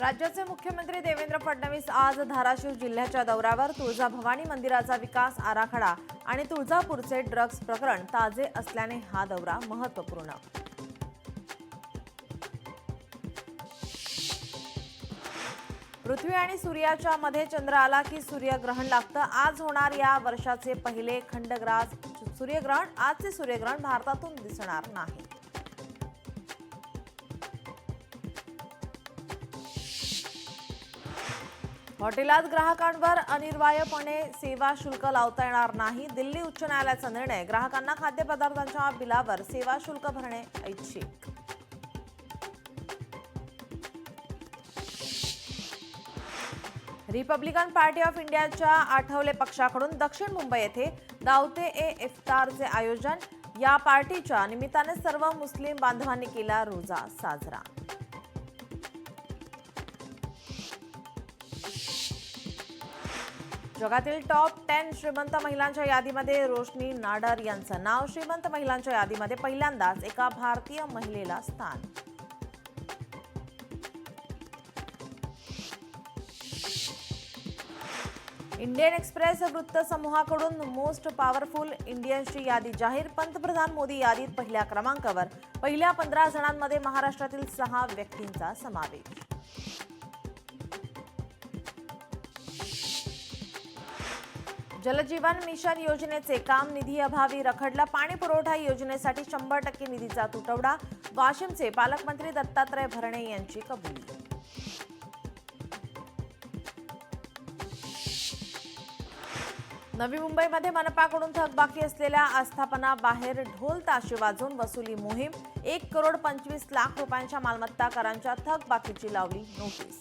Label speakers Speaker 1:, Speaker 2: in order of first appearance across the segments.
Speaker 1: राज्याचे मुख्यमंत्री देवेंद्र फडणवीस आज धाराशिव जिल्ह्याच्या दौऱ्यावर. तुळजाभवानी मंदिराचा विकास आराखडा आणि तुळजापूरचे ड्रग्ज प्रकरण ताजे असल्याने हा दौरा महत्त्वपूर्ण. पृथ्वी आणि सूर्याच्या मध्ये चंद्र आला की सूर्यग्रहण लागतं. आज होणार या वर्षाचे पहिले खंडग्रास सूर्यग्रहण. आजचे सूर्यग्रहण भारतातून दिसणार नाही. हॉटेलात ग्राहकांवर अनिवार्यपणे सेवा शुल्क लावता येणार नाही. दिल्ली उच्च न्यायालयाचा निर्णय. ग्राहकांना खाद्यपदार्थांच्या बिलावर सेवा शुल्क भरणे ऐच्छिक. रिपब्लिकन पार्टी ऑफ इंडियाच्या आठवले पक्षाकडून दक्षिण मुंबई येथे दावते ए इफ्तारचे आयोजन. या पार्टीच्या निमित्ताने सर्व मुस्लिम बांधवांनी केला रोजा साजरा. जगातील टॉप 10 श्रीमंत महिलांच्या यादीमध्ये रोशनी नाडर यांचं नाव. श्रीमंत महिलांच्या यादीमध्ये पहिल्यांदाच एका भारतीय महिलेला स्थान. इंडियन एक्सप्रेस वृत्त समूहाकडून मोस्ट पॉवरफुल इंडियन्सची यादी जाहीर. पंतप्रधान मोदी यादीत पहिल्या क्रमांकावर. पहिल्या 15 जणांमध्ये महाराष्ट्रातील 6 व्यक्तींचा समावेश. जलजीवन मिशन योजनेचे काम निधीअभावी रखडलं. पाणी पुरवठा योजनेसाठी 100% निधीचा तुटवडा. वाशिमचे पालकमंत्री दत्तात्रय भरणे यांची कबुली. नवी मुंबईमध्ये मनपाकडून थकबाकी असलेल्या आस्थापना बाहेर ढोल ताशे वाजवून वसुली मोहीम. 1,25,00,000 रुपयांच्या मालमत्ता करांच्या थकबाकीची लावली नोटीस.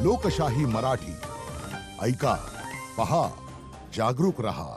Speaker 2: लोकशाही मराठी ऐका, पहा, जागरूक रहा.